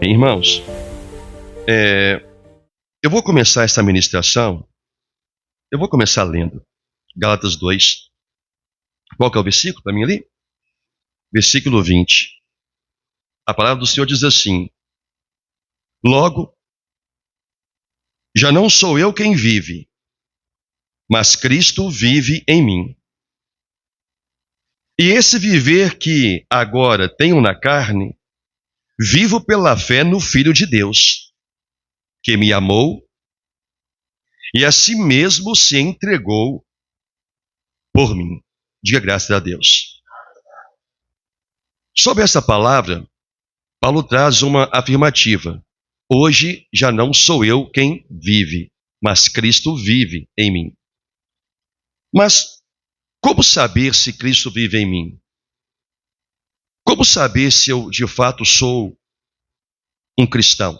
Bem, irmãos, eu vou começar essa ministração, eu vou começar lendo Gálatas 2. Qual que é o versículo para mim ali? Versículo 20. A palavra do Senhor diz assim: logo, já não sou eu quem vive, mas Cristo vive em mim. E esse viver que agora tenho na carne, vivo pela fé no Filho de Deus, que me amou e a si mesmo se entregou por mim. Diga graças a Deus. Sobre essa palavra, Paulo traz uma afirmativa. Hoje já não sou eu quem vive, mas Cristo vive em mim. Mas como saber se Cristo vive em mim? Como saber se eu de fato sou um cristão?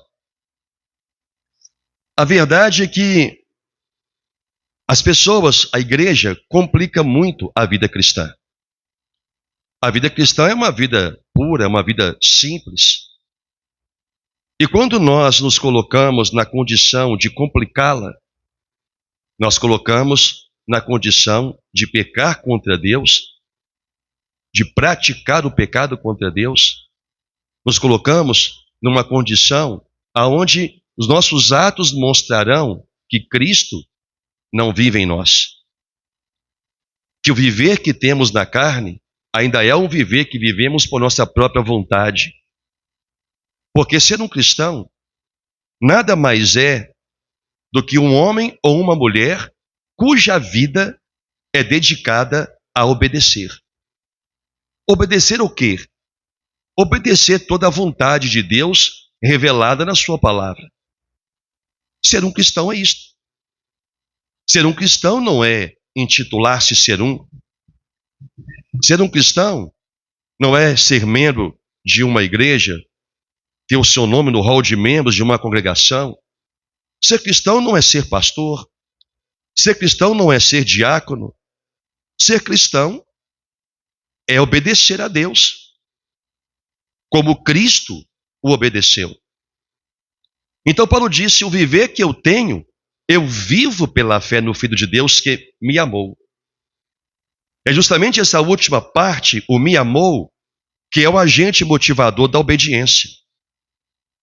A verdade é que as pessoas, a igreja, complica muito a vida cristã. A vida cristã é uma vida pura, é uma vida simples. E quando nós nos colocamos na condição de complicá-la, nós colocamos na condição de pecar contra Deus, de praticar o pecado contra Deus, nos colocamos numa condição aonde os nossos atos mostrarão que Cristo não vive em nós. Que o viver que temos na carne ainda é um viver que vivemos por nossa própria vontade. Porque ser um cristão nada mais é do que um homem ou uma mulher cuja vida é dedicada a obedecer. Obedecer o quê? Obedecer toda a vontade de Deus revelada na sua palavra. Ser um cristão é isto. Ser um cristão não é intitular-se ser um. Ser um cristão não é ser membro de uma igreja, ter o seu nome no hall de membros de uma congregação. Ser cristão não é ser pastor. Ser cristão não é ser diácono. Ser cristão é obedecer a Deus, como Cristo o obedeceu. Então Paulo disse: o viver que eu tenho, eu vivo pela fé no Filho de Deus que me amou. É justamente essa última parte, o me amou, que é o agente motivador da obediência.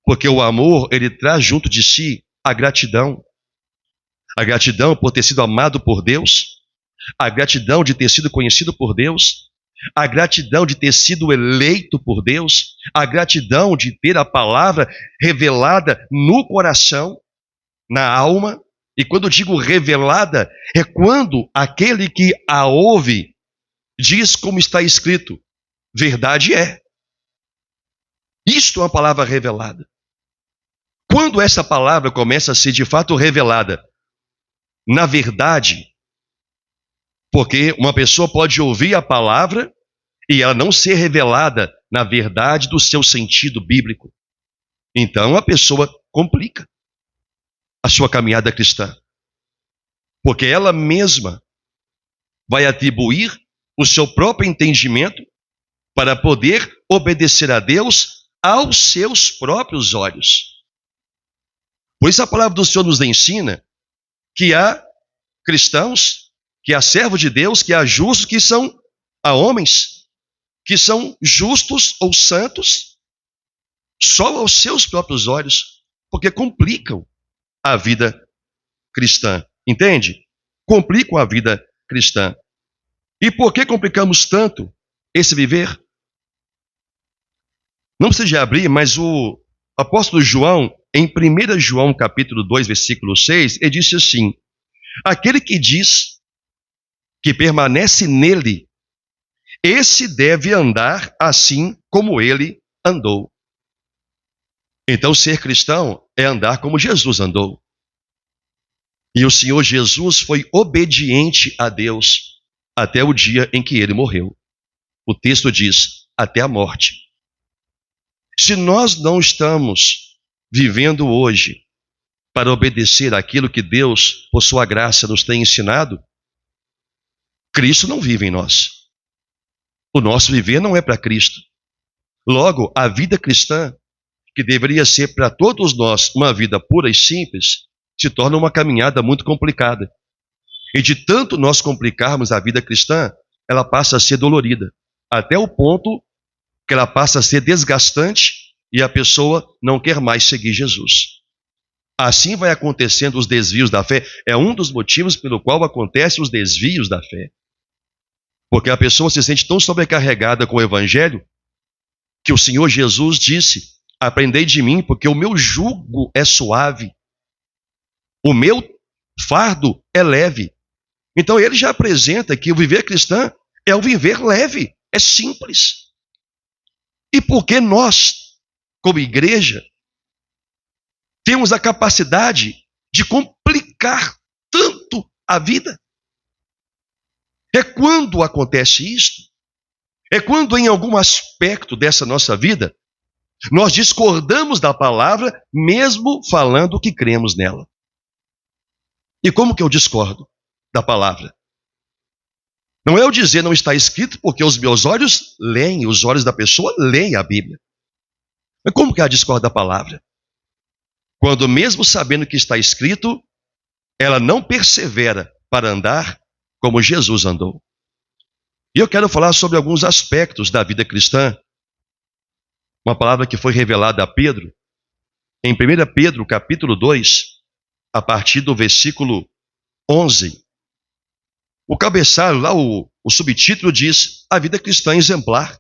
Porque o amor, ele traz junto de si a gratidão. A gratidão por ter sido amado por Deus, a gratidão de ter sido conhecido por Deus, a gratidão de ter sido eleito por Deus, a gratidão de ter a palavra revelada no coração, na alma. E quando digo revelada, é quando aquele que a ouve diz como está escrito: verdade é. Isto é uma palavra revelada. Quando essa palavra começa a ser de fato revelada, na verdade, porque uma pessoa pode ouvir a palavra e ela não ser revelada na verdade do seu sentido bíblico. Então a pessoa complica a sua caminhada cristã. Porque ela mesma vai atribuir o seu próprio entendimento para poder obedecer a Deus aos seus próprios olhos. Por isso a palavra do Senhor nos ensina que há cristãos, que há servos de Deus, que há justos, que há homens que são justos ou santos só aos seus próprios olhos, porque complicam a vida cristã. Entende? Complicam a vida cristã. E por que complicamos tanto esse viver? Não precisa abrir, mas o apóstolo João, em 1 João capítulo 2, versículo 6, ele disse assim: aquele que diz que permanece nele, esse deve andar assim como ele andou. Então ser cristão é andar como Jesus andou. E o Senhor Jesus foi obediente a Deus até o dia em que ele morreu. O texto diz: até a morte. Se nós não estamos vivendo hoje para obedecer aquilo que Deus, por sua graça, nos tem ensinado, Cristo não vive em nós. O nosso viver não é para Cristo. Logo, a vida cristã que deveria ser para todos nós uma vida pura e simples, se torna uma caminhada muito complicada. E de tanto nós complicarmos a vida cristã, ela passa a ser dolorida, até o ponto que ela passa a ser desgastante e a pessoa não quer mais seguir Jesus. Assim vai acontecendo os desvios da fé. É um dos motivos pelo qual acontecem os desvios da fé. Porque a pessoa se sente tão sobrecarregada com o Evangelho que o Senhor Jesus disse: aprendei de mim, porque o meu jugo é suave, o meu fardo é leve. Então ele já apresenta que o viver cristão é o viver leve, é simples. E por que nós, como igreja, temos a capacidade de complicar tanto a vida? É quando acontece isto, é quando em algum aspecto dessa nossa vida, nós discordamos da palavra, mesmo falando que cremos nela. E como que eu discordo da palavra? Não é eu dizer não está escrito, porque os meus olhos leem, os olhos da pessoa leem a Bíblia. Mas como que ela discorda da palavra? Quando mesmo sabendo que está escrito, ela não persevera para andar como Jesus andou. E eu quero falar sobre alguns aspectos da vida cristã. Uma palavra que foi revelada a Pedro, em 1 Pedro, capítulo 2, a partir do versículo 11. O cabeçalho, lá o subtítulo diz: a vida cristã exemplar.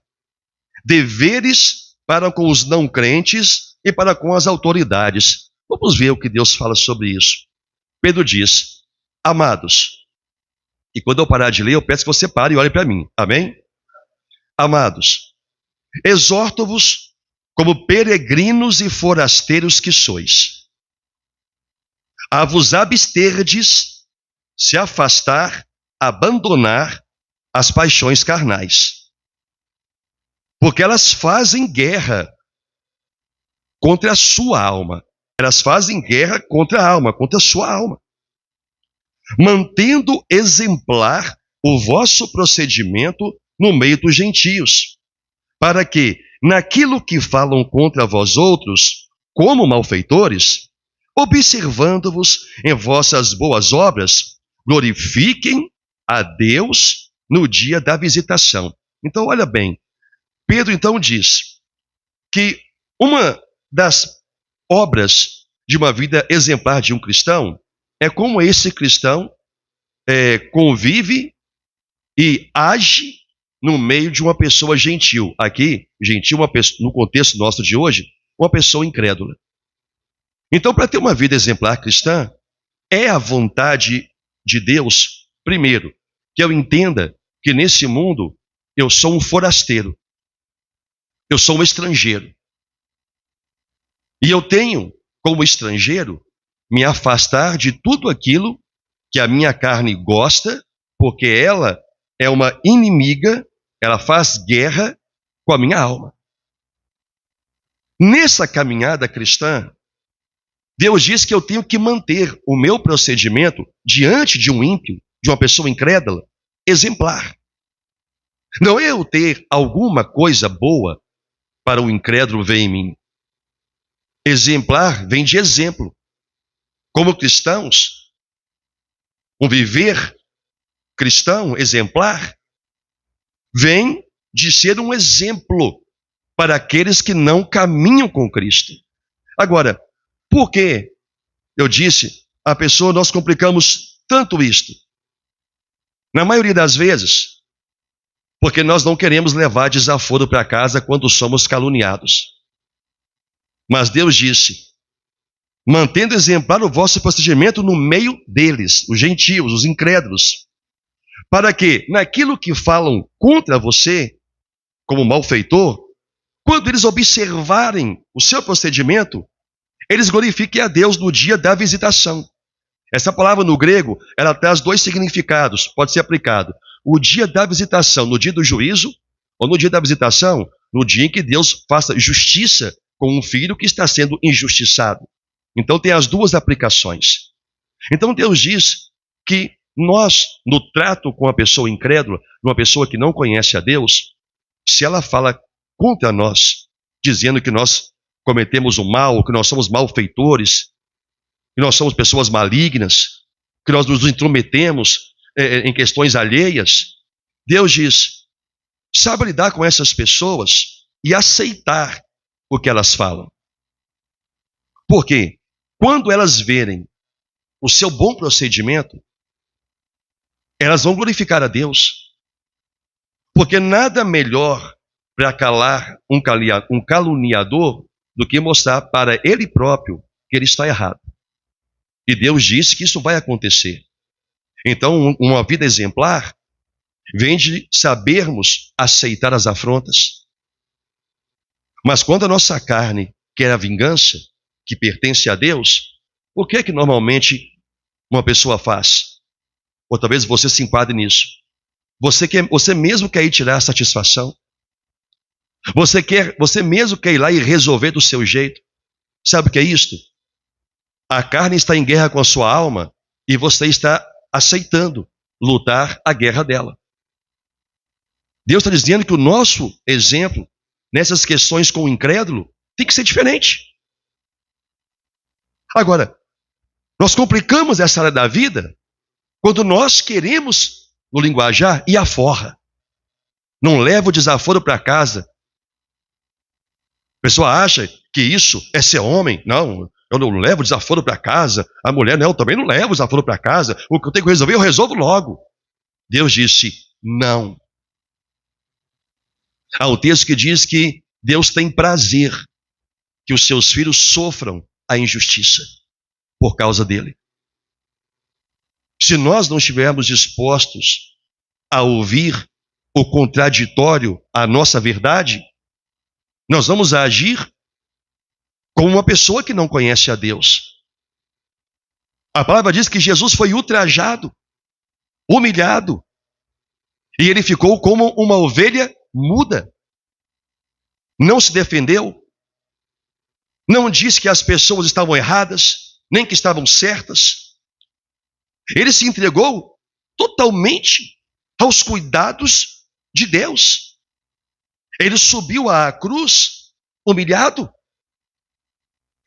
Deveres para com os não crentes e para com as autoridades. Vamos ver o que Deus fala sobre isso. Pedro diz: amados, e quando eu parar de ler, eu peço que você pare e olhe para mim. Amém? Amados, exorto-vos como peregrinos e forasteiros que sois, a vos absterdes, se afastar, abandonar as paixões carnais, porque elas fazem guerra contra a sua alma. Elas fazem guerra contra a alma, contra a sua alma. Mantendo exemplar o vosso procedimento no meio dos gentios, para que, naquilo que falam contra vós outros, como malfeitores, observando-vos em vossas boas obras, glorifiquem a Deus no dia da visitação. Então, olha bem, Pedro então diz que uma das obras de uma vida exemplar de um cristão é como esse cristão convive e age no meio de uma pessoa gentil. Aqui, gentil, no contexto nosso de hoje, uma pessoa incrédula. Então, para ter uma vida exemplar cristã, é a vontade de Deus, primeiro, que eu entenda que nesse mundo eu sou um forasteiro, eu sou um estrangeiro. E eu tenho, como estrangeiro, me afastar de tudo aquilo que a minha carne gosta, porque ela é uma inimiga, ela faz guerra com a minha alma. Nessa caminhada cristã, Deus diz que eu tenho que manter o meu procedimento diante de um ímpio, de uma pessoa incrédula, exemplar. Não é eu ter alguma coisa boa para o incrédulo ver em mim. Exemplar vem de exemplo. Como cristãos, um viver cristão exemplar vem de ser um exemplo para aqueles que não caminham com Cristo. Agora, por que eu disse a pessoa, nós complicamos tanto isto? Na maioria das vezes, porque nós não queremos levar desaforo para casa quando somos caluniados. Mas Deus disse: mantendo exemplar o vosso procedimento no meio deles, os gentios, os incrédulos, para que, naquilo que falam contra você, como malfeitor, quando eles observarem o seu procedimento, eles glorifiquem a Deus no dia da visitação. Essa palavra no grego, ela traz dois significados, pode ser aplicado. O dia da visitação, no dia do juízo, ou no dia da visitação, no dia em que Deus faça justiça com um filho que está sendo injustiçado. Então tem as duas aplicações. Então Deus diz que nós, no trato com a pessoa incrédula, uma pessoa que não conhece a Deus, se ela fala contra nós, dizendo que nós cometemos o mal, que nós somos malfeitores, que nós somos pessoas malignas, que nós nos intrometemos em questões alheias. Deus diz, sabe lidar com essas pessoas e aceitar o que elas falam. Por quê? Quando elas verem o seu bom procedimento, elas vão glorificar a Deus. Porque nada melhor para calar um caluniador do que mostrar para ele próprio que ele está errado. E Deus disse que isso vai acontecer. Então, uma vida exemplar vem de sabermos aceitar as afrontas. Mas quando a nossa carne quer a vingança, que pertence a Deus, o que é que normalmente uma pessoa faz? Ou talvez você se enquadre nisso. Você mesmo quer ir tirar a satisfação. Você mesmo quer ir lá e resolver do seu jeito. Sabe o que é isto? A carne está em guerra com a sua alma e você está aceitando lutar a guerra dela. Deus está dizendo que o nosso exemplo nessas questões com o incrédulo tem que ser diferente. Agora, nós complicamos essa área da vida quando nós queremos, no linguajar, ir à forra. Não leva o desaforo para casa. A pessoa acha que isso é ser homem. Não, eu não levo o desaforo para casa. A mulher, não, eu também não levo o desaforo para casa. O que eu tenho que resolver, eu resolvo logo. Deus disse, não. Há um texto que diz que Deus tem prazer que os seus filhos sofram a injustiça por causa dele. Se nós não estivermos dispostos a ouvir o contraditório à nossa verdade, nós vamos agir como uma pessoa que não conhece a Deus. A palavra diz que Jesus foi ultrajado, humilhado, e ele ficou como uma ovelha muda. Não se defendeu, não disse que as pessoas estavam erradas, nem que estavam certas. Ele se entregou totalmente aos cuidados de Deus. Ele subiu à cruz humilhado.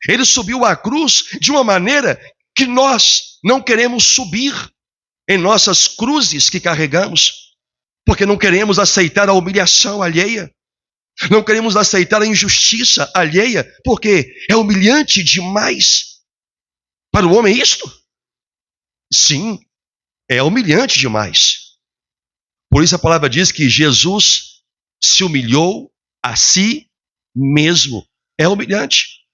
Ele subiu à cruz de uma maneira que nós não queremos subir em nossas cruzes que carregamos, porque não queremos aceitar a humilhação alheia. Não queremos aceitar a injustiça alheia, porque é humilhante demais. Para o homem isto? Sim, é humilhante demais. Por isso a palavra diz que Jesus se humilhou a si mesmo. É humilhante.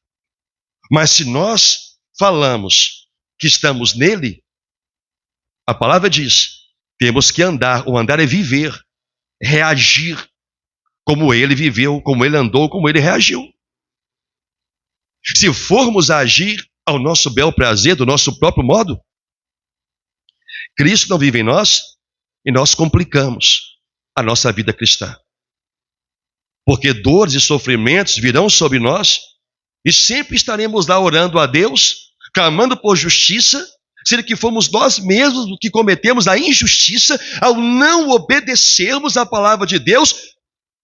Mas se nós falamos que estamos nele, a palavra diz, temos que andar. O andar é viver, reagir como ele viveu, como ele andou, como ele reagiu. Se formos agir ao nosso bel prazer, do nosso próprio modo, Cristo não vive em nós e nós complicamos a nossa vida cristã. Porque dores e sofrimentos virão sobre nós e sempre estaremos lá orando a Deus, clamando por justiça, sendo que fomos nós mesmos que cometemos a injustiça ao não obedecermos a palavra de Deus,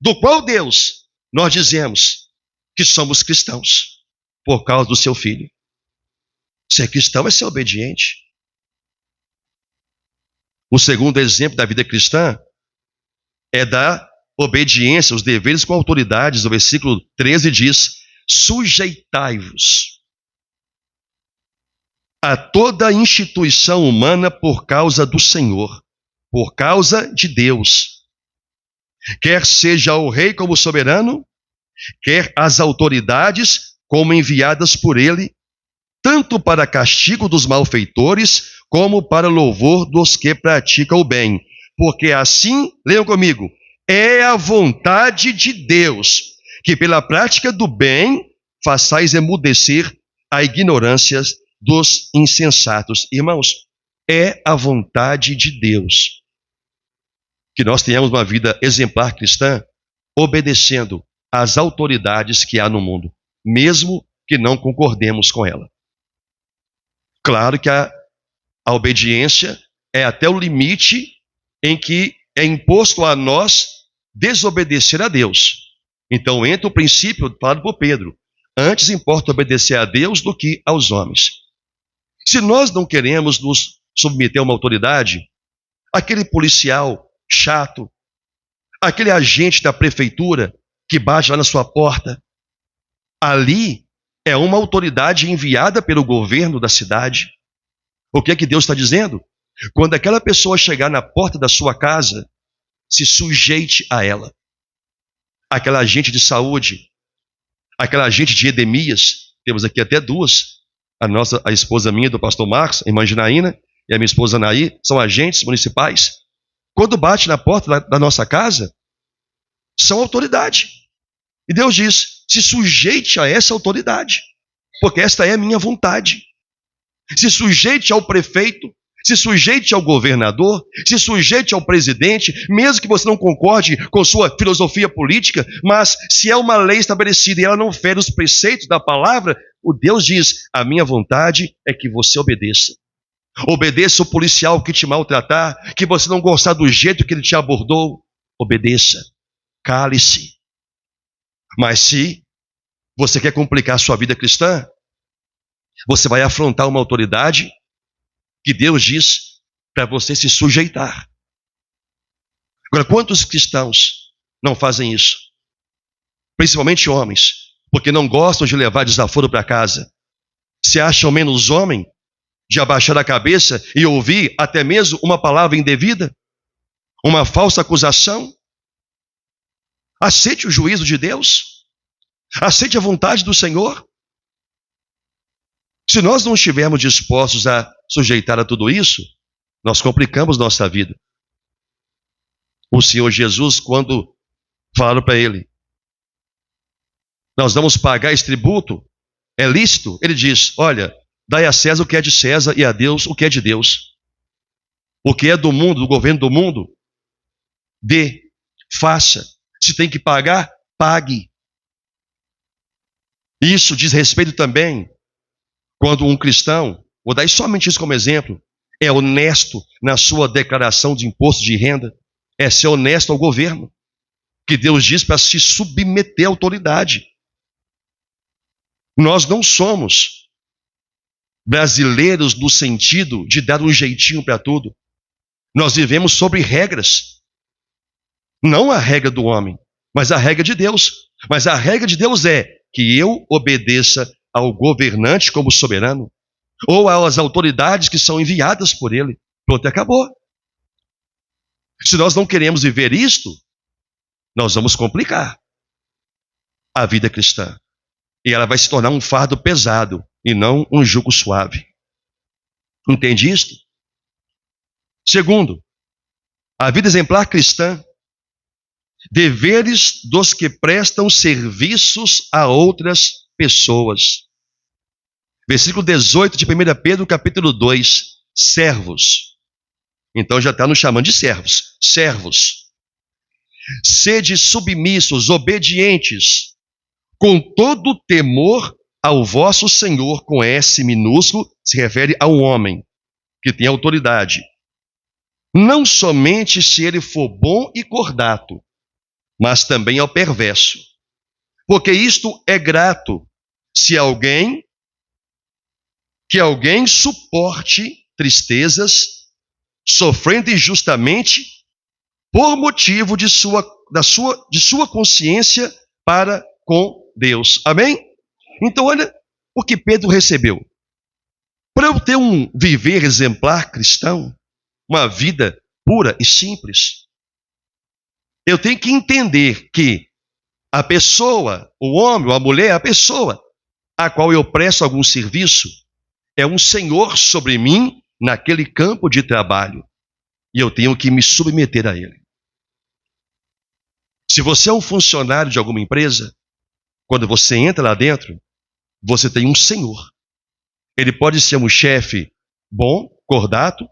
do qual Deus nós dizemos que somos cristãos por causa do seu Filho. Ser cristão é ser obediente. O segundo exemplo da vida cristã é da obediência, os deveres com autoridades. O versículo 13 diz, sujeitai-vos a toda instituição humana por causa do Senhor, por causa de Deus. Quer seja o rei como soberano, quer as autoridades como enviadas por ele, tanto para castigo dos malfeitores, como para louvor dos que praticam o bem. Porque assim, leiam comigo, é a vontade de Deus, que pela prática do bem façais emudecer a ignorância dos insensatos. Irmãos, é a vontade de Deus que nós tenhamos uma vida exemplar cristã, obedecendo às autoridades que há no mundo, mesmo que não concordemos com ela. Claro que a obediência é até o limite em que é imposto a nós desobedecer a Deus. Então entra o princípio falado por Pedro. Antes importa obedecer a Deus do que aos homens. Se nós não queremos nos submeter a uma autoridade, aquele policial chato, aquele agente da prefeitura que bate lá na sua porta, ali é uma autoridade enviada pelo governo da cidade. O que é que Deus está dizendo? Quando aquela pessoa chegar na porta da sua casa, se sujeite a ela. Aquela agente de saúde, aquela agente de Edemias, temos aqui até duas, a esposa minha do pastor Marcos, a irmã Ginaína, e a minha esposa Anaí, são agentes municipais. Quando bate na porta da nossa casa, são autoridade. E Deus diz, se sujeite a essa autoridade, porque esta é a minha vontade. Se sujeite ao prefeito, se sujeite ao governador, se sujeite ao presidente, mesmo que você não concorde com sua filosofia política, mas se é uma lei estabelecida e ela não fere os preceitos da palavra, o Deus diz, a minha vontade é que você obedeça. Obedeça o policial que te maltratar, que você não gostar do jeito que ele te abordou, obedeça, cale-se. Mas se você quer complicar a sua vida cristã, você vai afrontar uma autoridade que Deus diz para você se sujeitar. Agora, quantos cristãos não fazem isso? Principalmente homens, porque não gostam de levar desaforo para casa. Se acham menos homem de abaixar a cabeça e ouvir até mesmo uma palavra indevida, uma falsa acusação. Aceite o juízo de Deus. Aceite a vontade do Senhor. Se nós não estivermos dispostos a sujeitar a tudo isso, nós complicamos nossa vida. O Senhor Jesus, quando falaram para ele, nós vamos pagar esse tributo, é lícito? Ele diz, olha, dai a César o que é de César e a Deus o que é de Deus. O que é do mundo, do governo do mundo, dê, faça. Se tem que pagar, pague. Isso diz respeito também quando um cristão, vou dar somente isso como exemplo, é honesto na sua declaração de imposto de renda, é ser honesto ao governo, que Deus diz para se submeter à autoridade. Nós não somos brasileiros no sentido de dar um jeitinho para tudo. Nós vivemos sobre regras. Não a regra do homem, mas a regra de Deus. Mas a regra de Deus é que eu obedeça ao governante como soberano, ou às autoridades que são enviadas por ele. Pronto, acabou. Se nós não queremos viver isto, nós vamos complicar a vida cristã. E ela vai se tornar um fardo pesado, e não um jugo suave. Entende isto? Segundo, a vida exemplar cristã, deveres dos que prestam serviços a outras pessoas. Versículo 18 de 1 Pedro, capítulo 2, servos. Então já está nos chamando de servos. Servos. Sede submissos, obedientes, com todo temor ao vosso Senhor, com S minúsculo, se refere ao homem, que tem autoridade. Não somente se ele for bom e cordato, mas também ao perverso. Porque isto é grato, se alguém suporte tristezas, sofrendo injustamente, por motivo de sua consciência para com Deus. Amém? Então olha o que Pedro recebeu. Para eu ter um viver exemplar cristão, uma vida pura e simples, eu tenho que entender que a pessoa, o homem ou a mulher, a pessoa a qual eu presto algum serviço, é um senhor sobre mim naquele campo de trabalho. E eu tenho que me submeter a ele. Se você é um funcionário de alguma empresa, quando você entra lá dentro, você tem um senhor. Ele pode ser um chefe bom, cordato,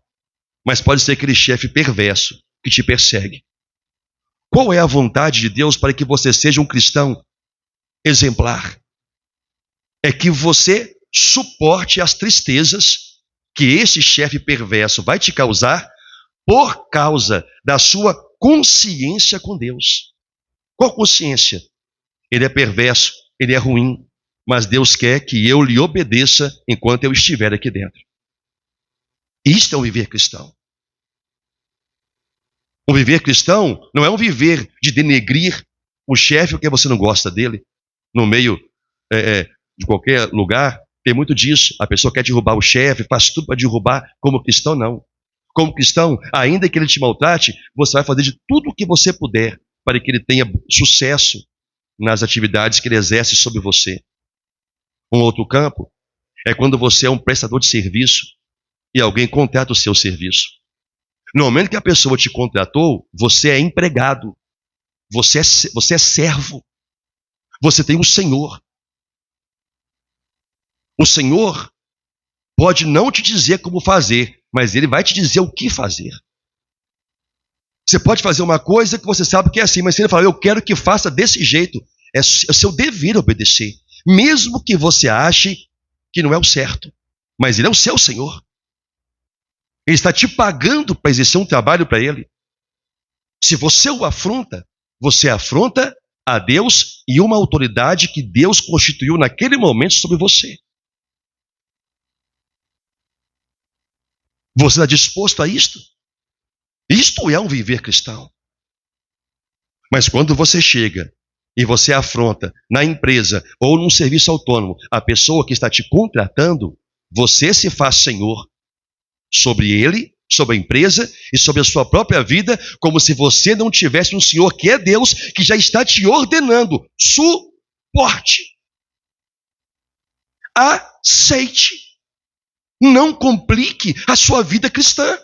mas pode ser aquele chefe perverso que te persegue. Qual é a vontade de Deus para que você seja um cristão exemplar? É que você suporte as tristezas que esse chefe perverso vai te causar por causa da sua consciência com Deus. Qual consciência? Ele é perverso, ele é ruim, mas Deus quer que eu lhe obedeça enquanto eu estiver aqui dentro. Isto é um viver cristão. Um viver cristão não é um viver de denegrir o chefe porque você não gosta dele. No meio de qualquer lugar, tem muito disso. A pessoa quer derrubar o chefe, faz tudo para derrubar. Como cristão, não. Como cristão, ainda que ele te maltrate, você vai fazer de tudo o que você puder para que ele tenha sucesso nas atividades que ele exerce sobre você. Um outro campo é quando você é um prestador de serviço e alguém contrata o seu serviço. No momento que a pessoa te contratou, você é empregado, você é servo, você tem um senhor. O senhor pode não te dizer como fazer, mas ele vai te dizer o que fazer. Você pode fazer uma coisa que você sabe que é assim, mas se ele falar, eu quero que faça desse jeito, é seu dever obedecer. Mesmo que você ache que não é o certo, mas ele é o seu Senhor. Ele está te pagando para exercer um trabalho para ele. Se você o afronta, você afronta a Deus e uma autoridade que Deus constituiu naquele momento sobre você. Você está disposto a isto? Isto é um viver cristão. Mas quando você chega e você afronta na empresa ou num serviço autônomo a pessoa que está te contratando, você se faz senhor sobre ele, sobre a empresa e sobre a sua própria vida, como se você não tivesse um senhor que é Deus, que já está te ordenando. Suporte. Aceite. Não complique a sua vida cristã.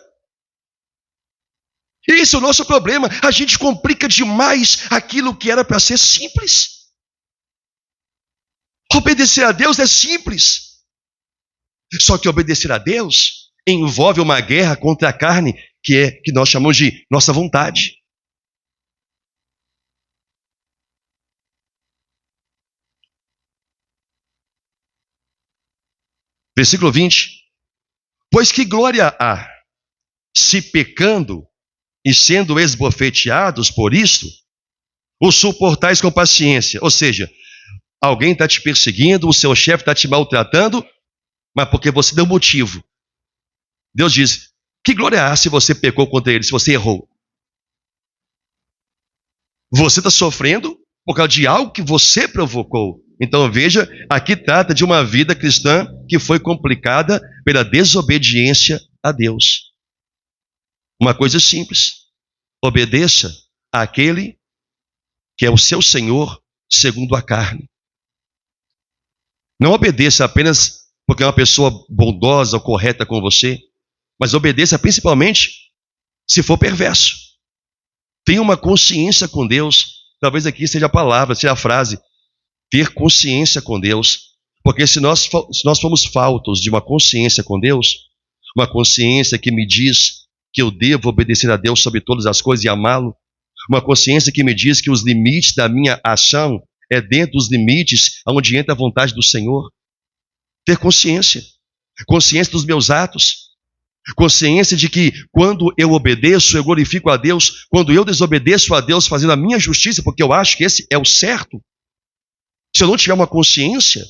Esse é o nosso problema. A gente complica demais aquilo que era para ser simples. Obedecer a Deus é simples. Só que obedecer a Deus envolve uma guerra contra a carne, que nós chamamos de nossa vontade. Versículo 20. Pois que glória há, se pecando e sendo esbofeteados por isto, o suportais com paciência. Ou seja, alguém está te perseguindo, o seu chefe está te maltratando, mas porque você deu motivo. Deus diz, que glória há se você pecou contra ele, se você errou? Você está sofrendo por causa de algo que você provocou. Então veja, aqui trata de uma vida cristã que foi complicada pela desobediência a Deus. Uma coisa simples, obedeça àquele que é o seu Senhor segundo a carne. Não obedeça apenas porque é uma pessoa bondosa ou correta com você, mas obedeça principalmente se for perverso. Tenha uma consciência com Deus. Talvez aqui seja a palavra, seja a frase, ter consciência com Deus. Porque se nós formos faltos de uma consciência com Deus, uma consciência que me diz que eu devo obedecer a Deus sobre todas as coisas e amá-lo, uma consciência que me diz que os limites da minha ação é dentro dos limites onde entra a vontade do Senhor. Ter consciência dos meus atos, consciência de que quando eu obedeço, eu glorifico a Deus, quando eu desobedeço a Deus fazendo a minha justiça, porque eu acho que esse é o certo. Se eu não tiver uma consciência,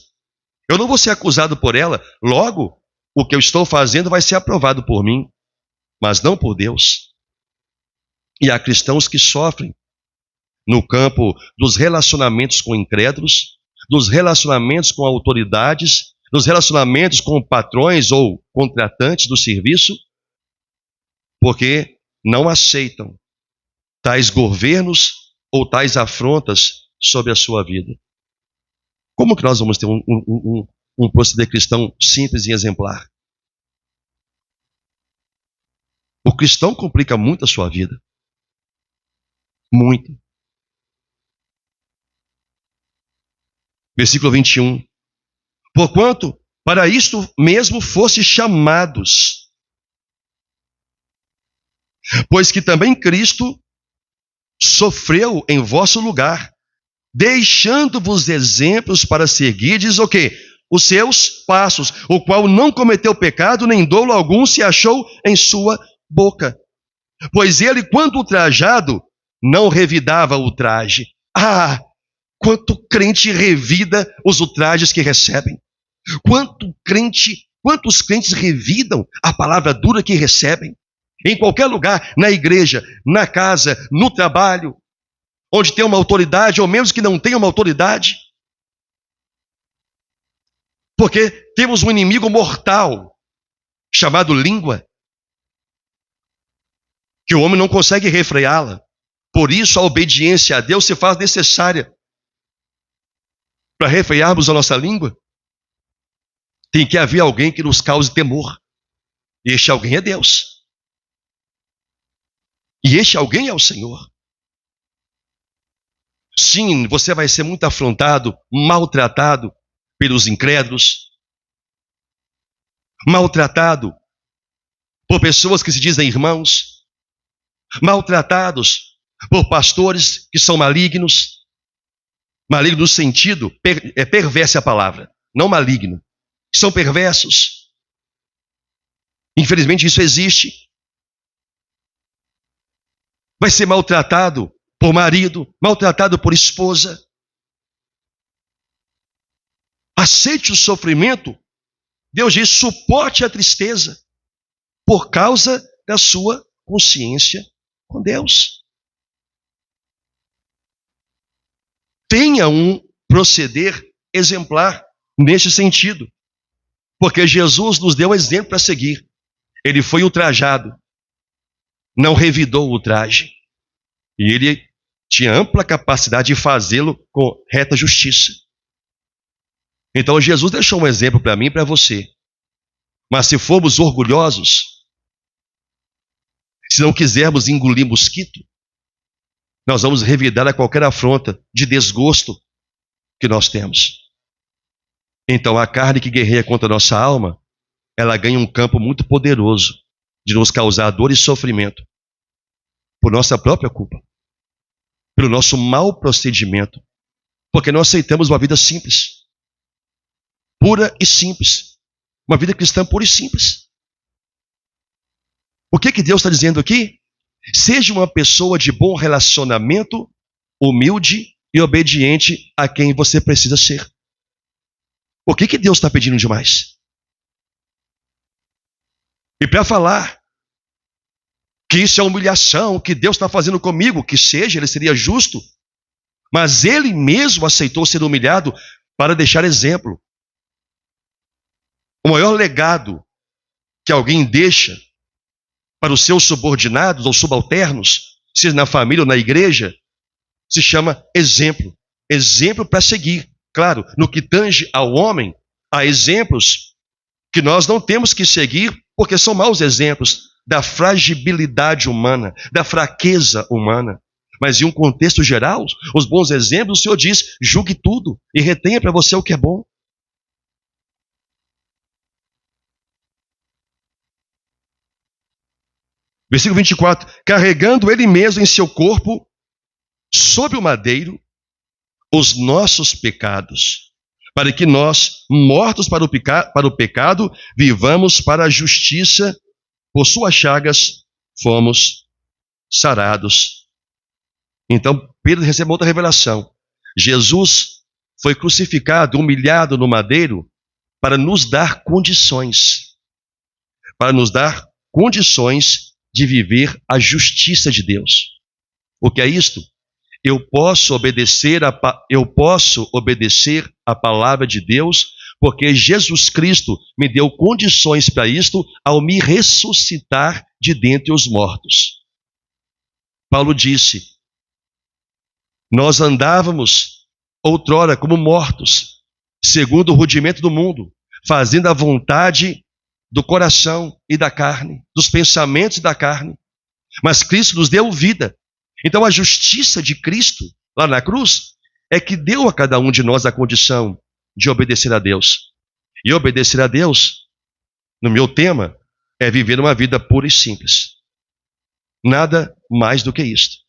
eu não vou ser acusado por ela, logo, o que eu estou fazendo vai ser aprovado por mim, mas não por Deus. E há cristãos que sofrem no campo dos relacionamentos com incrédulos, dos relacionamentos com autoridades, dos relacionamentos com patrões ou contratantes do serviço, porque não aceitam tais governos ou tais afrontas sobre a sua vida. Como que nós vamos ter um proceder cristão simples e exemplar? O cristão complica muito a sua vida. Muito. Versículo 21. Porquanto, para isto mesmo fosse chamados, pois que também Cristo sofreu em vosso lugar, deixando-vos exemplos para seguirdes o quê? Os seus passos, o qual não cometeu pecado, nem dolo algum se achou em sua boca. Pois ele, quando ultrajado, não revidava o ultraje. Quanto crente revida os ultrajes que recebem. Quantos crentes revidam a palavra dura que recebem? Em qualquer lugar, na igreja, na casa, no trabalho, onde tem uma autoridade, ou mesmo que não tenha uma autoridade. Porque temos um inimigo mortal, chamado língua, que o homem não consegue refreá-la. Por isso a obediência a Deus se faz necessária. Para refrearmos a nossa língua, tem que haver alguém que nos cause temor. E este alguém é Deus. E este alguém é o Senhor. Sim, você vai ser muito afrontado, maltratado pelos incrédulos, maltratado por pessoas que se dizem irmãos, maltratados por pastores que são malignos. Maligno no sentido, perversa a palavra, não maligno. São perversos. Infelizmente isso existe. Vai ser maltratado por marido, maltratado por esposa. Aceite o sofrimento. Deus diz, suporte a tristeza por causa da sua consciência com Deus. Tenha um proceder exemplar neste sentido. Porque Jesus nos deu exemplo para seguir. Ele foi ultrajado. Não revidou o ultraje. E ele tinha ampla capacidade de fazê-lo com reta justiça. Então Jesus deixou um exemplo para mim e para você. Mas se formos orgulhosos, se não quisermos engolir mosquito, nós vamos revidar a qualquer afronta de desgosto que nós temos. Então a carne que guerreia contra a nossa alma, ela ganha um campo muito poderoso de nos causar dor e sofrimento por nossa própria culpa, pelo nosso mau procedimento, porque não aceitamos uma vida simples, pura e simples, uma vida cristã pura e simples. O que Deus está dizendo aqui? Seja uma pessoa de bom relacionamento, humilde e obediente a quem você precisa ser. O que Deus está pedindo demais? E para falar que isso é humilhação, que Deus está fazendo comigo, que seja, ele seria justo, mas ele mesmo aceitou ser humilhado para deixar exemplo. O maior legado que alguém deixa para os seus subordinados ou subalternos, seja na família ou na igreja, se chama exemplo. Exemplo para seguir. Claro, no que tange ao homem, há exemplos que nós não temos que seguir, porque são maus exemplos da fragilidade humana, da fraqueza humana. Mas em um contexto geral, os bons exemplos, o Senhor diz, julgue tudo e retenha para você o que é bom. Versículo 24, carregando ele mesmo em seu corpo, sob o madeiro, os nossos pecados, para que nós, mortos para o pecado, vivamos para a justiça, por suas chagas fomos sarados. Então Pedro recebe outra revelação. Jesus foi crucificado, humilhado no madeiro, para nos dar condições, de viver a justiça de Deus. O que é isto? Eu posso obedecer a palavra de Deus, porque Jesus Cristo me deu condições para isto ao me ressuscitar de dentre os mortos. Paulo disse, nós andávamos outrora como mortos, segundo o rudimento do mundo, fazendo a vontade do coração e da carne, dos pensamentos da carne. Mas Cristo nos deu vida. Então a justiça de Cristo, lá na cruz, é que deu a cada um de nós a condição de obedecer a Deus. E obedecer a Deus, no meu tema, é viver uma vida pura e simples. Nada mais do que isto.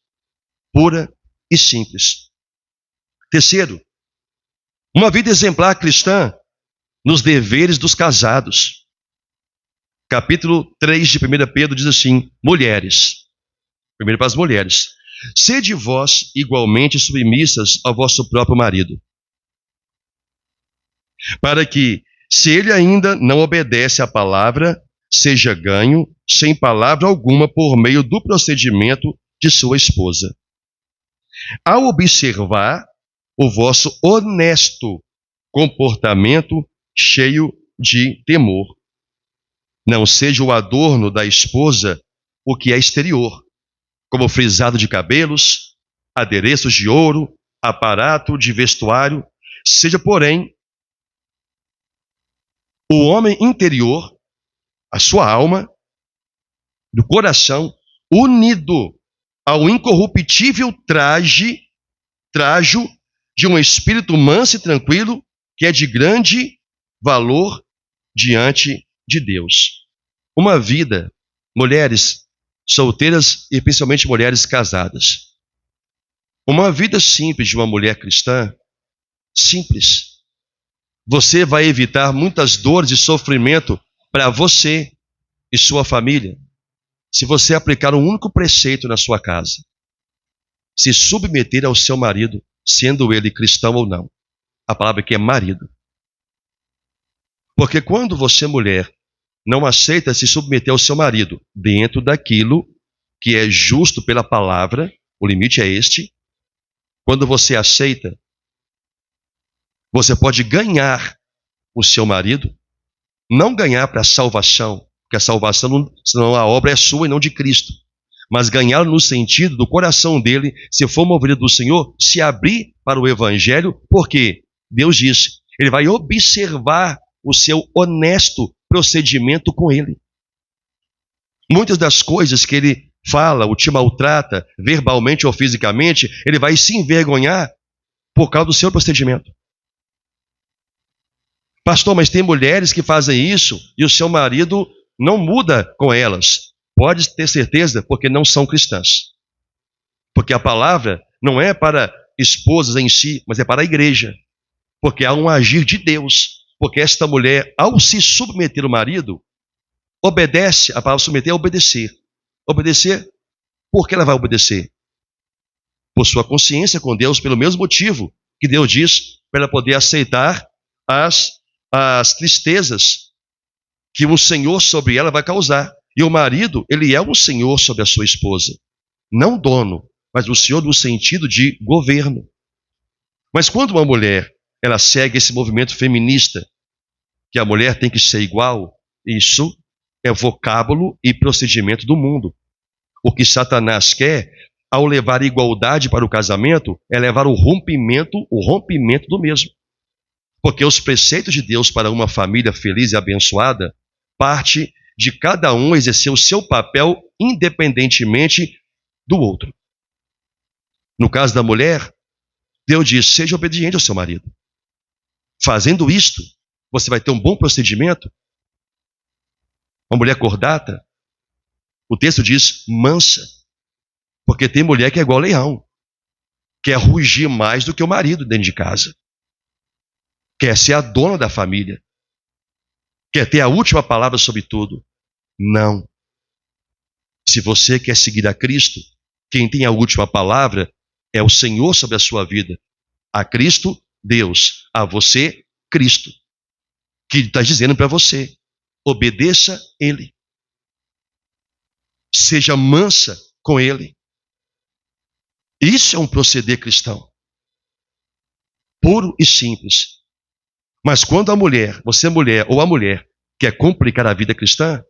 Pura e simples. Terceiro, uma vida exemplar cristã nos deveres dos casados. Capítulo 3 de 1 Pedro diz assim, mulheres. Primeiro para as mulheres. Sede vós igualmente submissas ao vosso próprio marido, para que, se ele ainda não obedece à palavra, seja ganho sem palavra alguma por meio do procedimento de sua esposa. Ao observar o vosso honesto comportamento cheio de temor, não seja o adorno da esposa o que é exterior, como frisado de cabelos, adereços de ouro, aparato de vestuário, seja, porém, o homem interior, a sua alma, do coração, unido ao incorruptível trajo de um espírito manso e tranquilo, que é de grande valor diante de Deus. Uma vida, mulheres solteiras e principalmente mulheres casadas. Uma vida simples de uma mulher cristã, simples. Você vai evitar muitas dores e sofrimento para você e sua família, se você aplicar um único preceito na sua casa: se submeter ao seu marido, sendo ele cristão ou não. A palavra aqui é marido. Porque quando você, mulher, não aceita se submeter ao seu marido dentro daquilo que é justo pela palavra, o limite é este, quando você aceita, você pode ganhar o seu marido, não ganhar para a salvação, porque a salvação, senão a obra é sua e não de Cristo, mas ganhar no sentido do coração dele, se for movido do Senhor, se abrir para o Evangelho, porque Deus disse, ele vai observar o seu honesto procedimento com ele. Muitas das coisas que ele fala, ou te maltrata, verbalmente ou fisicamente, ele vai se envergonhar por causa do seu procedimento. Pastor, mas tem mulheres que fazem isso e o seu marido não muda com elas. Pode ter certeza, porque não são cristãs. Porque a palavra não é para esposas em si, mas é para a igreja. Porque há um agir de Deus. Porque esta mulher, ao se submeter ao marido, obedece. A palavra submeter é obedecer. Obedecer, por que ela vai obedecer? Por sua consciência com Deus, pelo mesmo motivo que Deus diz, para ela poder aceitar as tristezas que um senhor sobre ela vai causar. E o marido, ele é um senhor sobre a sua esposa. Não dono, mas o senhor no sentido de governo. Mas quando uma mulher, ela segue esse movimento feminista, que a mulher tem que ser igual, isso é vocábulo e procedimento do mundo. O que Satanás quer, ao levar a igualdade para o casamento, é levar o rompimento do mesmo. Porque os preceitos de Deus para uma família feliz e abençoada parte de cada um exercer o seu papel independentemente do outro. No caso da mulher, Deus diz, seja obediente ao seu marido. Fazendo isto, você vai ter um bom procedimento. Uma mulher cordata, o texto diz mansa, porque tem mulher que é igual leão, quer rugir mais do que o marido dentro de casa, quer ser a dona da família, quer ter a última palavra sobre tudo. Não. Se você quer seguir a Cristo, quem tem a última palavra é o Senhor sobre a sua vida. A Cristo, Deus. A você, Cristo. Que está dizendo para você, obedeça Ele. Seja mansa com Ele. Isso é um proceder cristão. Puro e simples. Mas quando a mulher, você mulher ou a mulher, quer complicar a vida cristã,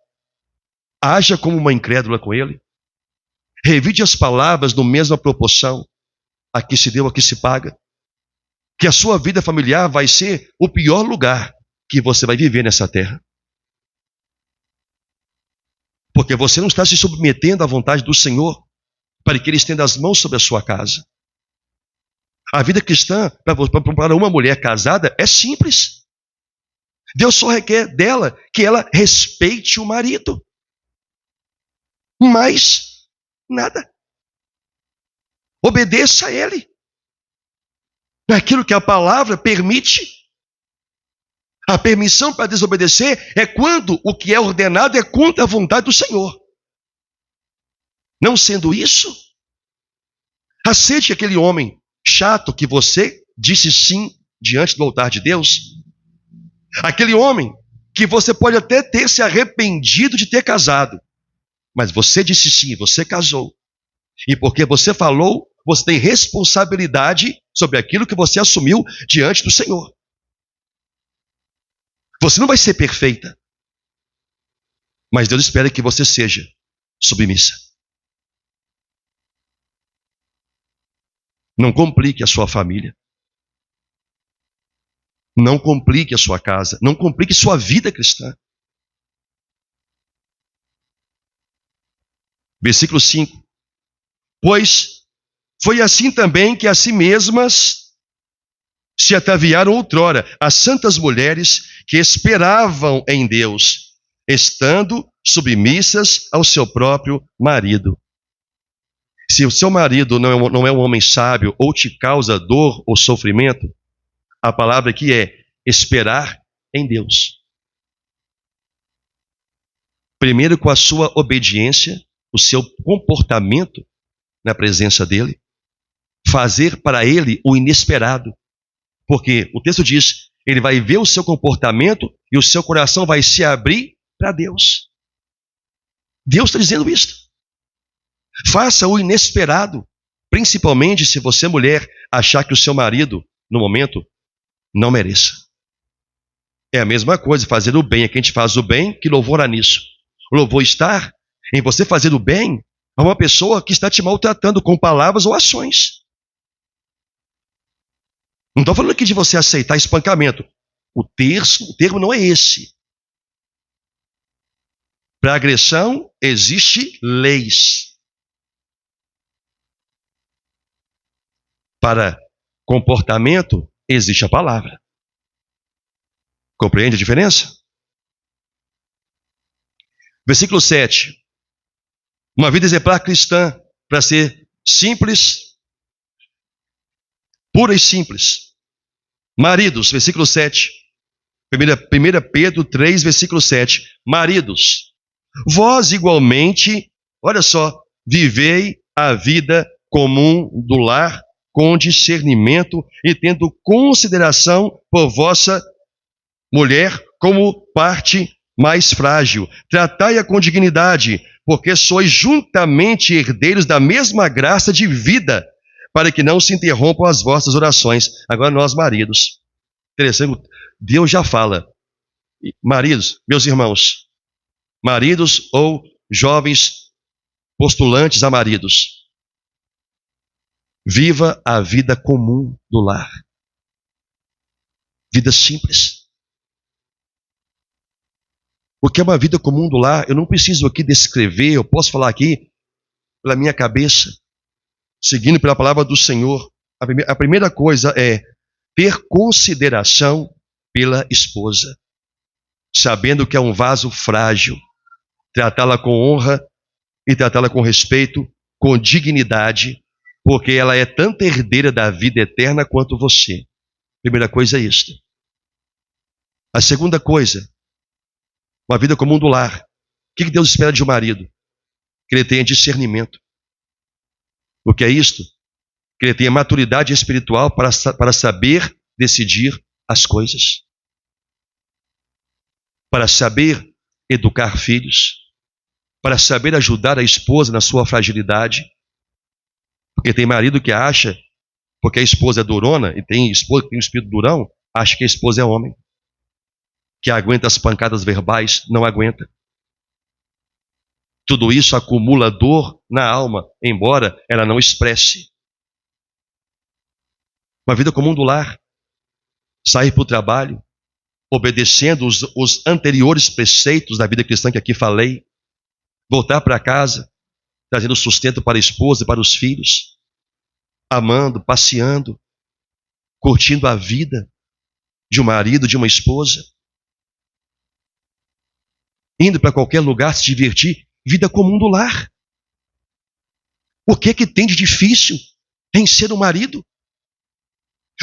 haja como uma incrédula com ele. Revide as palavras na mesma proporção. Aqui se deu, aqui se paga. Que a sua vida familiar vai ser o pior lugar que você vai viver nessa terra. Porque você não está se submetendo à vontade do Senhor para que Ele estenda as mãos sobre a sua casa. A vida cristã, para uma mulher casada, é simples. Deus só requer dela que ela respeite o marido. Mais nada. Obedeça a Ele. Naquilo que a palavra permite. A permissão para desobedecer é quando o que é ordenado é contra a vontade do Senhor. Não sendo isso, Aceite aquele homem chato que você disse sim diante do altar de Deus. Aquele homem que você pode até ter se arrependido de ter casado, mas você disse sim, você casou. E porque você falou, você tem responsabilidade sobre aquilo que você assumiu diante do Senhor. Você não vai ser perfeita, mas Deus espera que você seja submissa. Não complique a sua família. Não complique a sua casa. Não complique sua vida cristã. Versículo 5. Pois foi assim também que a si mesmas se ataviaram outrora as santas mulheres que esperavam em Deus, estando submissas ao seu próprio marido. Se o seu marido não é um homem sábio ou te causa dor ou sofrimento, a palavra aqui é esperar em Deus. Primeiro com a sua obediência, o seu comportamento na presença dele, fazer para ele o inesperado. Porque o texto diz, ele vai ver o seu comportamento e o seu coração vai se abrir para Deus. Deus está dizendo isso. Faça o inesperado, principalmente se você, mulher, achar que o seu marido, no momento, não mereça. É a mesma coisa, fazer o bem. É que a gente faz o bem, que louvor há nisso? O louvor está em você fazer o bem a uma pessoa que está te maltratando com palavras ou ações. Não estou falando aqui de você aceitar espancamento. O termo não é esse. Para agressão, existe leis. Para comportamento, existe a palavra. Compreende a diferença? Versículo 7. Uma vida exemplar cristã, para ser simples, pura e simples. Maridos, versículo 7. 1 Pedro 3, versículo 7. Maridos, vós igualmente, olha só, vivei a vida comum do lar com discernimento e tendo consideração por vossa mulher como parte mais frágil. Tratai-a com dignidade, porque sois juntamente herdeiros da mesma graça de vida, para que não se interrompam as vossas orações. Agora nós, maridos. Interessante, Deus já fala. Maridos, meus irmãos, maridos ou jovens postulantes a maridos, viva a vida comum do lar. Vida simples. O que é uma vida comum do lar? Eu não preciso aqui descrever, eu posso falar aqui pela minha cabeça, seguindo pela palavra do Senhor. A primeira coisa é ter consideração pela esposa, sabendo que é um vaso frágil, tratá-la com honra e tratá-la com respeito, com dignidade, porque ela é tanto herdeira da vida eterna quanto você. Primeira coisa é isto. A segunda coisa, uma vida comum do lar. O que Deus espera de um marido? Que ele tenha discernimento. O que é isto? Que ele tenha maturidade espiritual para saber decidir as coisas. Para saber educar filhos. Para saber ajudar a esposa na sua fragilidade. Porque tem marido que acha, porque a esposa é durona, e tem esposa que tem um espírito durão, acha que a esposa é homem. Que aguenta as pancadas verbais, não aguenta. Tudo isso acumula dor na alma, embora ela não expresse. Uma vida comum do lar. Sair para o trabalho, obedecendo os anteriores preceitos da vida cristã que aqui falei. Voltar para casa, trazendo sustento para a esposa e para os filhos. Amando, passeando, curtindo a vida de um marido, de uma esposa. Indo para qualquer lugar se divertir. Vida comum do lar. O que é que tem de difícil em ser um marido?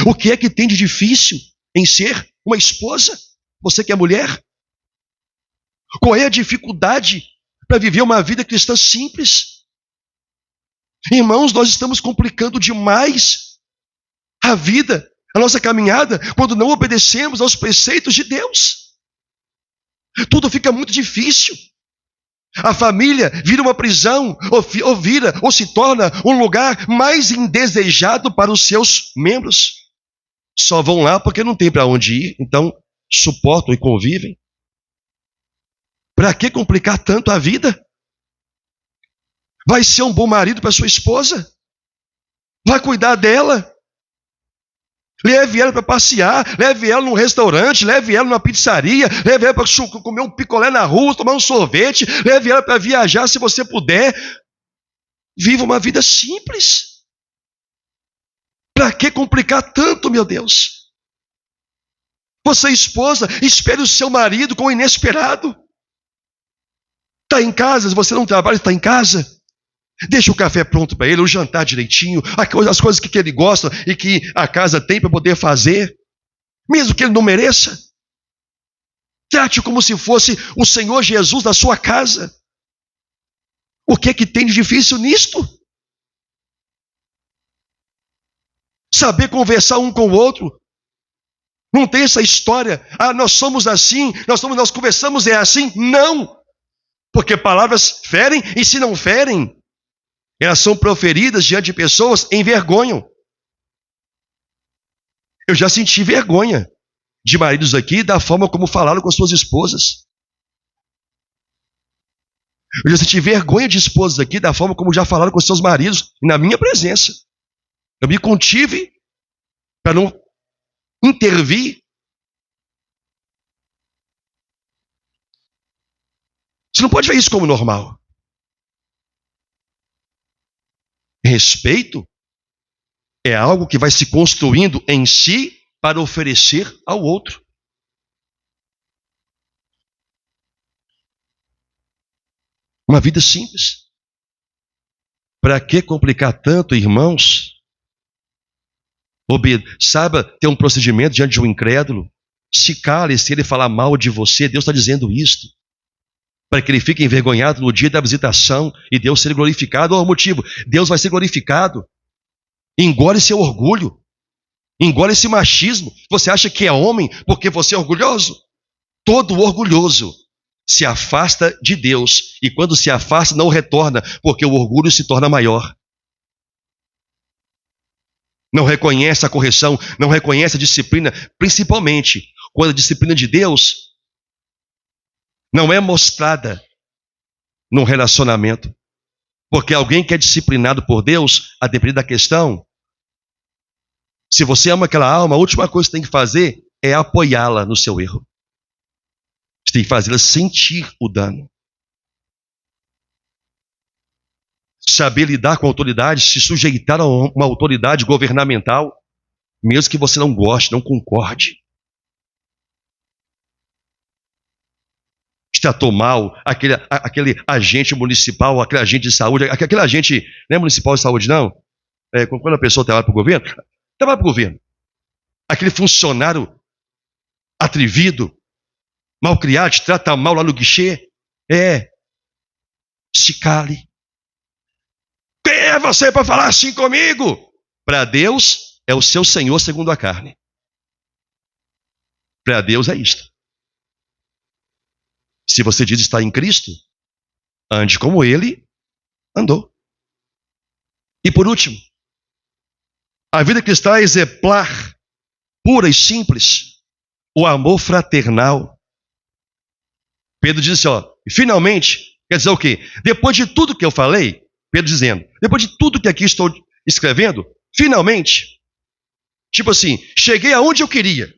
O que é que tem de difícil em ser uma esposa? Você que é mulher? Qual é a dificuldade para viver uma vida cristã simples? Irmãos, nós estamos complicando demais a vida, a nossa caminhada, quando não obedecemos aos preceitos de Deus. Tudo fica muito difícil. A família vira uma prisão, ou se torna um lugar mais indesejado para os seus membros. Só vão lá porque não tem para onde ir, então suportam e convivem. Para que complicar tanto a vida? Vai ser um bom marido para sua esposa? Vai cuidar dela? Leve ela para passear, leve ela num restaurante, leve ela numa pizzaria, leve ela para comer um picolé na rua, tomar um sorvete, leve ela para viajar se você puder. Viva uma vida simples. Para que complicar tanto, meu Deus? Você, esposa, espere o seu marido com o inesperado. Está em casa, se você não trabalha, está em casa. Deixa o café pronto para ele, o jantar direitinho, as coisas que ele gosta e que a casa tem para poder fazer, mesmo que ele não mereça. Trate como se fosse o Senhor Jesus da sua casa. O que é que tem de difícil nisto? Saber conversar um com o outro. Não tem essa história, nós somos assim, nós conversamos é assim. Não! Porque palavras ferem, e se não ferem, elas são proferidas diante de pessoas, envergonham. Eu já senti vergonha de maridos aqui da forma como falaram com as suas esposas. Eu já senti vergonha de esposas aqui da forma como já falaram com seus maridos na minha presença. Eu me contive para não intervir. Você não pode ver isso como normal. Respeito é algo que vai se construindo em si para oferecer ao outro. Uma vida simples. Para que complicar tanto, irmãos? Saiba ter um procedimento diante de um incrédulo. Se cale, se ele falar mal de você, Deus está dizendo isto. Para que ele fique envergonhado no dia da visitação e Deus seja glorificado. Olha o motivo, Deus vai ser glorificado. Engole seu orgulho, engole esse machismo. Você acha que é homem porque você é orgulhoso? Todo orgulhoso se afasta de Deus, e quando se afasta não retorna, porque o orgulho se torna maior. Não reconhece a correção, não reconhece a disciplina, principalmente quando a disciplina de Deus não é mostrada num relacionamento. Porque alguém que é disciplinado por Deus, a depender da questão, se você ama aquela alma, a última coisa que você tem que fazer é apoiá-la no seu erro. Você tem que fazê-la sentir o dano. Saber lidar com a autoridade, se sujeitar a uma autoridade governamental, mesmo que você não goste, não concorde. Tratou mal aquele agente municipal, aquele agente de saúde, aquele agente, não é municipal de saúde, não? Quando a pessoa trabalha para o governo, aquele funcionário atrevido, malcriado, te trata mal lá no guichê, se cale. Quem é você para falar assim comigo? Para Deus é o seu Senhor segundo a carne. Para Deus é isto. Se você diz estar em Cristo, ande como Ele andou. E por último, a vida cristã é exemplar, pura e simples, o amor fraternal. Pedro diz assim, finalmente, quer dizer o quê? Depois de tudo que eu falei, Pedro dizendo, depois de tudo que aqui estou escrevendo, finalmente, tipo assim, cheguei aonde eu queria.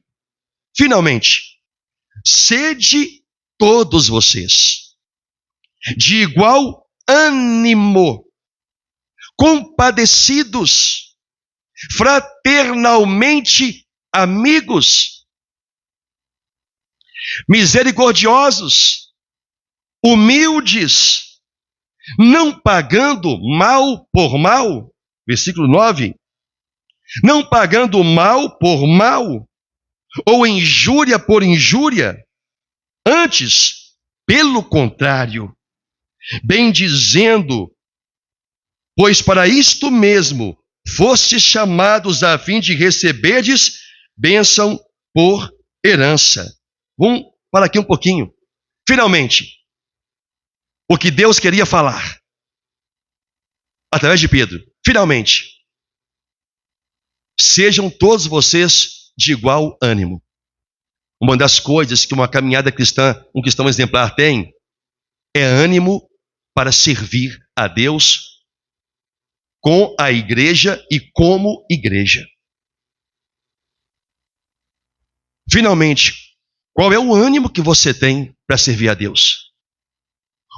Finalmente, sede todos vocês de igual ânimo, compadecidos, fraternalmente amigos, misericordiosos, humildes, não pagando mal por mal, versículo 9, não pagando mal por mal, ou injúria por injúria, antes, pelo contrário, bendizendo, Pois para isto mesmo fostes chamados a fim de receberdes bênção por herança. Vamos para aqui um pouquinho. Finalmente, o que Deus queria falar através de Pedro. Finalmente, sejam todos vocês de igual ânimo. Uma das coisas que uma caminhada cristã, um cristão exemplar tem, é ânimo para servir a Deus com a igreja e como igreja. Finalmente, qual é o ânimo que você tem para servir a Deus?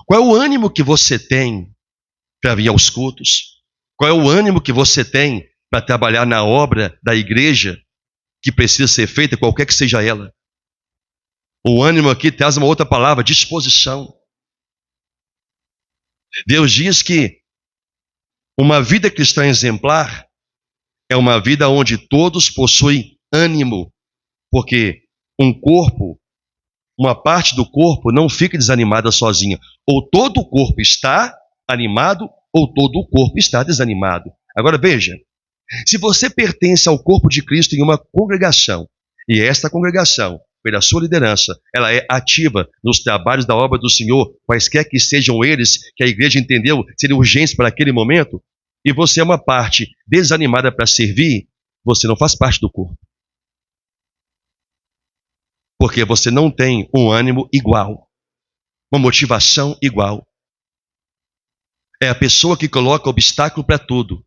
Qual é o ânimo que você tem para vir aos cultos? Qual é o ânimo que você tem para trabalhar na obra da igreja que precisa ser feita, qualquer que seja ela? O ânimo aqui traz uma outra palavra, disposição. Deus diz que uma vida cristã exemplar é uma vida onde todos possuem ânimo, porque um corpo, uma parte do corpo não fica desanimada sozinha. Ou todo o corpo está animado, ou todo o corpo está desanimado. Agora veja, se você pertence ao corpo de Cristo em uma congregação, e esta congregação, pela sua liderança, ela é ativa nos trabalhos da obra do Senhor, quaisquer que sejam eles, que a igreja entendeu serem urgentes para aquele momento, e você é uma parte desanimada para servir, você não faz parte do corpo. Porque você não tem um ânimo igual, uma motivação igual. É a pessoa que coloca obstáculo para tudo.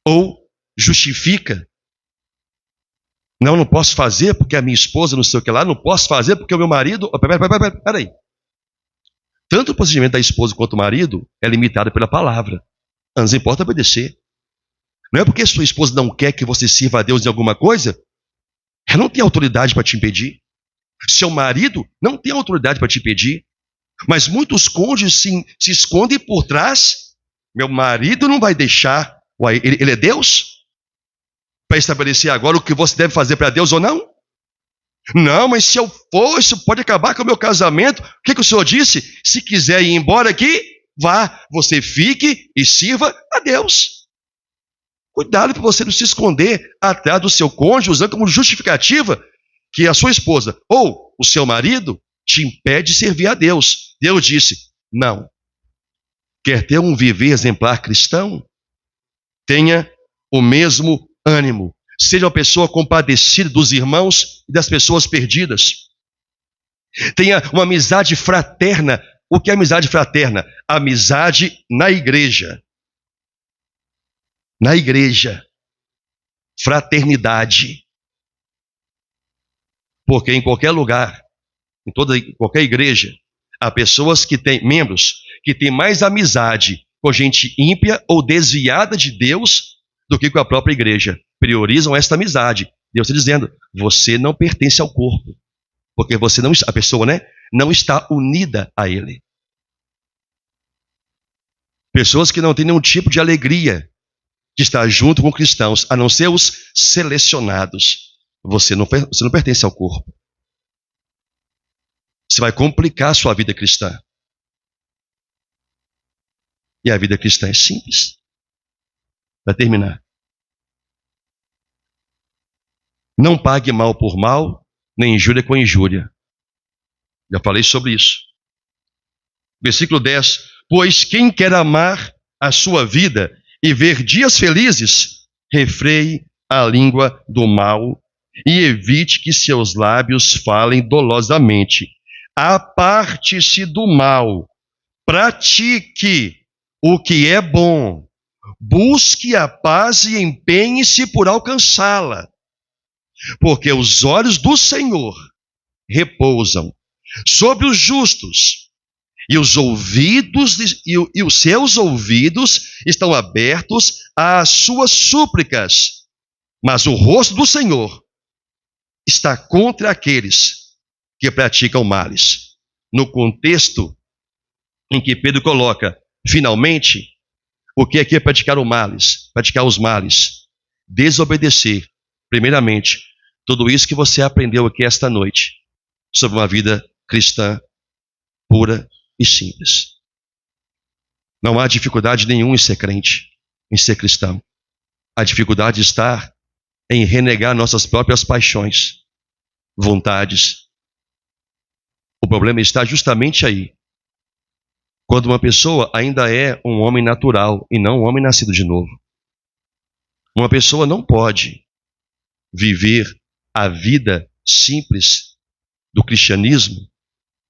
Ou justifica. Não posso fazer porque a minha esposa não sei o que lá, não posso fazer porque o meu marido... Peraí. Tanto o procedimento da esposa quanto do marido é limitado pela palavra. Antes importa obedecer. Não é porque sua esposa não quer que você sirva a Deus em alguma coisa, ela não tem autoridade para te impedir. Seu marido não tem autoridade para te impedir. Mas muitos cônjuges se escondem por trás. Meu marido não vai deixar. Uai, ele é Deus? Para estabelecer agora o que você deve fazer para Deus ou não? Não, mas se eu for, isso pode acabar com o meu casamento. O que o Senhor disse? Se quiser ir embora aqui, vá. Você fique e sirva a Deus. Cuidado para você não se esconder atrás do seu cônjuge, usando como justificativa que a sua esposa ou o seu marido te impede de servir a Deus. Deus disse, não. Quer ter um viver exemplar cristão? Tenha o mesmo ânimo. Seja uma pessoa compadecida dos irmãos e das pessoas perdidas. Tenha uma amizade fraterna. O que é amizade fraterna? Amizade na igreja. Na igreja. Fraternidade. Porque em qualquer lugar, em qualquer igreja, há pessoas que têm, membros, que têm mais amizade com gente ímpia ou desviada de Deus do que com a própria igreja. Priorizam esta amizade. Deus está dizendo, você não pertence ao corpo. Porque você não, a pessoa, não está unida a ele. Pessoas que não têm nenhum tipo de alegria de estar junto com cristãos, a não ser os selecionados. Você não pertence ao corpo. Você vai complicar a sua vida cristã. E a vida cristã é simples. Para terminar. Não pague mal por mal, nem injúria com injúria. Já falei sobre isso. Versículo 10. Pois quem quer amar a sua vida e ver dias felizes, refreie a língua do mal e evite que seus lábios falem dolosamente. Aparte-se do mal, pratique o que é bom, busque a paz e empenhe-se por alcançá-la. Porque os olhos do Senhor repousam sobre os justos, e os seus ouvidos estão abertos às suas súplicas. Mas o rosto do Senhor está contra aqueles que praticam males. No contexto em que Pedro coloca, finalmente, o que aqui é praticar os males? Desobedecer, primeiramente, tudo isso que você aprendeu aqui esta noite, sobre uma vida cristã pura e simples. Não há dificuldade nenhuma em ser crente, em ser cristão. A dificuldade está em renegar nossas próprias paixões, vontades. O problema está justamente aí. Quando uma pessoa ainda é um homem natural e não um homem nascido de novo. Uma pessoa não pode viver a vida simples do cristianismo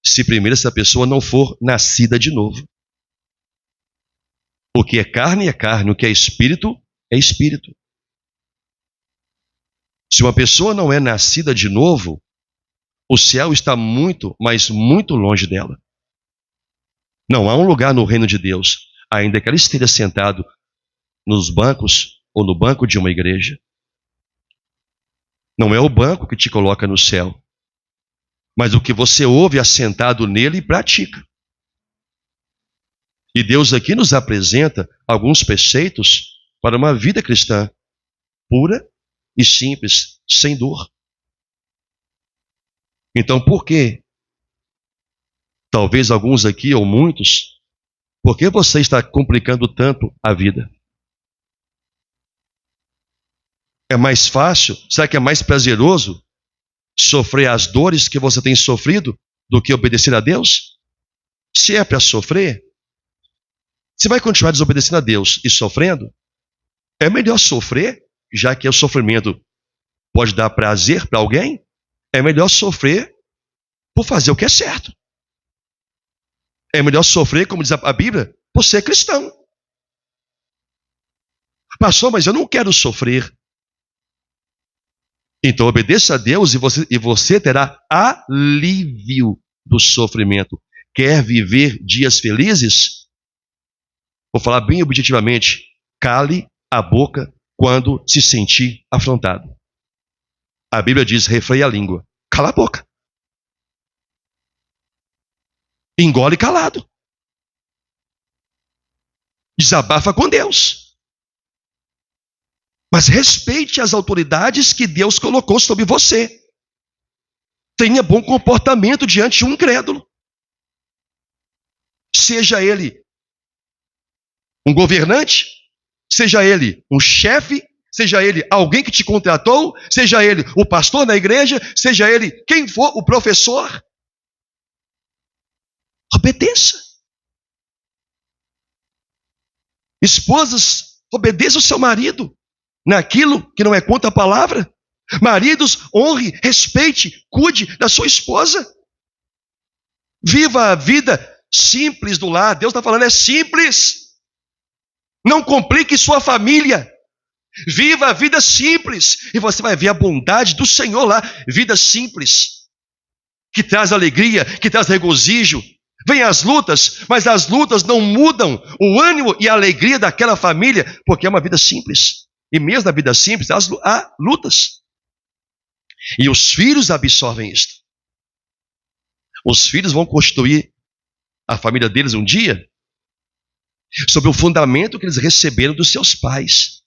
se primeiro essa pessoa não for nascida de novo. O que é carne, o que é espírito, é espírito. Se uma pessoa não é nascida de novo, o céu está muito, mas muito longe dela. Não há um lugar no reino de Deus, ainda que ela esteja sentado nos bancos ou no banco de uma igreja. Não é o banco que te coloca no céu, mas o que você ouve assentado nele e pratica. E Deus aqui nos apresenta alguns preceitos para uma vida cristã pura e simples, sem dor. Então, por quê? Talvez alguns aqui, ou muitos, por que você está complicando tanto a vida? É mais fácil, será que é mais prazeroso sofrer as dores que você tem sofrido do que obedecer a Deus? Se é para sofrer, você vai continuar desobedecendo a Deus e sofrendo? É melhor sofrer, já que o sofrimento pode dar prazer para alguém, é melhor sofrer por fazer o que é certo. É melhor sofrer, como diz a Bíblia, por ser cristão. Pastor, mas eu não quero sofrer. Então obedeça a Deus e você terá alívio do sofrimento. Quer viver dias felizes? Vou falar bem objetivamente. Cale a boca quando se sentir afrontado. A Bíblia diz, refreia a língua. Cala a boca. Engole calado. Desabafa com Deus. Mas respeite as autoridades que Deus colocou sobre você. Tenha bom comportamento diante de um incrédulo. Seja ele um governante, seja ele um chefe, seja ele alguém que te contratou, seja ele o pastor na igreja, seja ele quem for, o professor. Obedeça. Esposas, obedeça o seu marido naquilo que não é contra a palavra. Maridos, honre, respeite, cuide da sua esposa. Viva a vida simples do lar. Deus está falando, é simples. Não complique sua família. Viva a vida simples. E você vai ver a bondade do Senhor lá. Vida simples. Que traz alegria, que traz regozijo. Vem as lutas, mas as lutas não mudam o ânimo e a alegria daquela família, porque é uma vida simples. E mesmo na vida simples, há lutas. E os filhos absorvem isto. Os filhos vão constituir a família deles um dia sob o fundamento que eles receberam dos seus pais.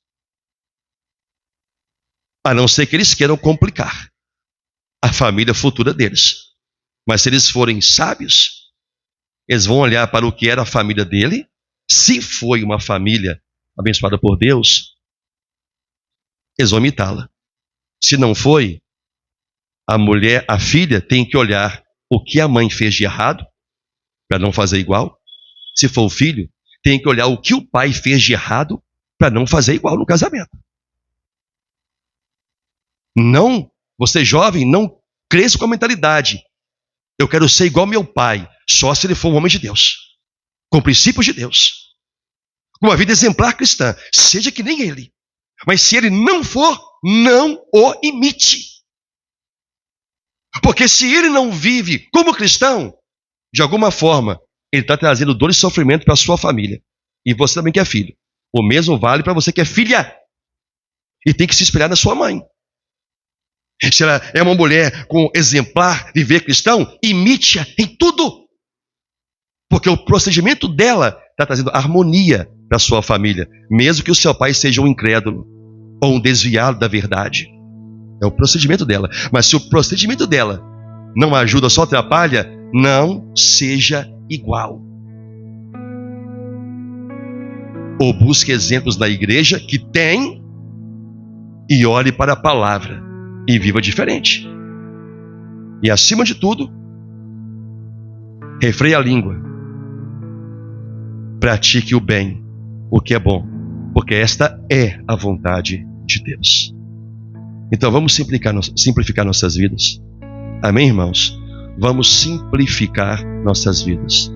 A não ser que eles queiram complicar a família futura deles. Mas se eles forem sábios, eles vão olhar para o que era a família dele. Se foi uma família abençoada por Deus, eles vão imitá-la. Se não foi, a mulher, a filha, tem que olhar o que a mãe fez de errado, para não fazer igual. Se for o filho, tem que olhar o que o pai fez de errado, para não fazer igual no casamento. Não, você jovem, não cresça com a mentalidade. Eu quero ser igual meu pai, só se ele for um homem de Deus, com princípios de Deus, com uma vida exemplar cristã, seja que nem ele. Mas se ele não for, não o imite. Porque se ele não vive como cristão, de alguma forma, ele está trazendo dor e sofrimento para a sua família. E você também que é filho. O mesmo vale para você que é filha. E tem que se espelhar na sua mãe. Se ela é uma mulher com exemplar viver cristão, imite-a em tudo. Porque o procedimento dela está trazendo harmonia para a sua família, mesmo que o seu pai seja um incrédulo ou um desviado da verdade. É o procedimento dela. Mas se o procedimento dela não ajuda, só atrapalha, não seja igual. ou busque exemplos na igreja que tem e olhe para a palavra e viva diferente. E acima de tudo, refreie a língua. Pratique o bem, o que é bom, porque esta é a vontade de Deus. Então vamos simplificar nossas vidas. Amém, irmãos? Vamos simplificar nossas vidas.